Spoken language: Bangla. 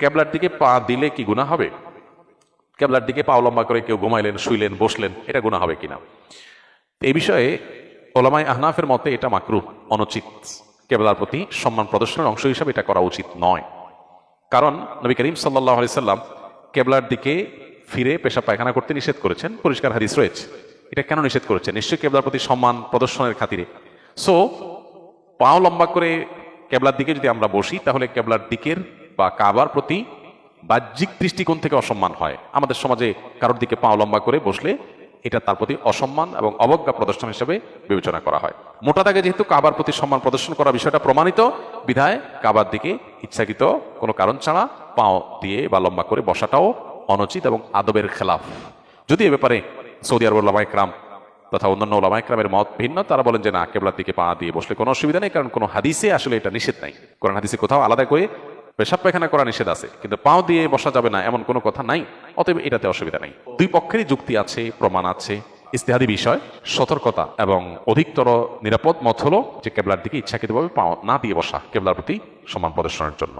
কেবলার দিকে পা দিলে কি গুনাহ হবে? কেবলার দিকে পা লম্বা করে কেউ ঘুমাইলেন, শুইলেন, বসলেন, এটা গুনাহ হবে কিনা? এই বিষয়ে ওলামায়ে আহনাফের মতে এটা মাকরুহ, অনুচিত। কেবলার প্রতি সম্মান প্রদর্শনের অংশ হিসাবে এটা করা উচিত নয়। কারণ নবী করিম সাল্লাল্লাহু আলাইহি সাল্লাম কেবলার দিকে ফিরে পেশাব পায়খানা করতে নিষেধ করেছেন, পরিষ্কার হাদিস রয়েছে। এটা কেন নিষেধ করেছেন? নিশ্চয়ই কেবলার প্রতি সম্মান প্রদর্শনের খাতিরে। সো পাও লম্বা করে কেবলার দিকে যদি আমরা বসি, তাহলে কেবলার দিকের বা কাবার প্রতি বাহ্যিক দৃষ্টিকোণ থেকে অসম্মান হয়। আমাদের সমাজে কারোর দিকে পাও লম্বা করে বসলে এটা তার প্রতি অসম্মান এবং অবজ্ঞা প্রদর্শন হিসেবে বিবেচনা করা হয়। মোটা দাগে যেহেতু কাবার প্রতি সম্মান প্রদর্শন করা বিষয়টা প্রমাণিত, বিধায় কাবার দিকে ইচ্ছাকৃত কোনো কারণ ছাড়া পাও দিয়ে বা লম্বা করে বসাটাও অনুচিত এবং আদবের খেলাফ। যদি এ ব্যাপারে সৌদি আরবের ওলামায়ে কেরাম তথা অন্যান্য ওলামায়ে কেরামের মত ভিন্ন, তারা বলেন যে না, কেবলার দিকে পা দিয়ে বসলে কোনো অসুবিধা নেই, কারণ কোনো হাদিসে আসলে এটা নিষেধ নাই। কোরআন হাদিসে কোথাও আলাদা করে পেশাব পায়খানা করা নিষেধ আছে, কিন্তু পাও দিয়ে বসা যাবে না এমন কোনো কথা নাই। অতএব এটাতে অসুবিধা নাই। দুই পক্ষেরই যুক্তি আছে, প্রমাণ আছে। ইজতিহাদি বিষয়, সতর্কতা এবং অধিকতর নিরাপদ মত হলো যে কেবলার দিকে ইচ্ছাকৃতভাবে পাও না দিয়ে বসা, কেবলার প্রতি সম্মান প্রদর্শনের জন্য।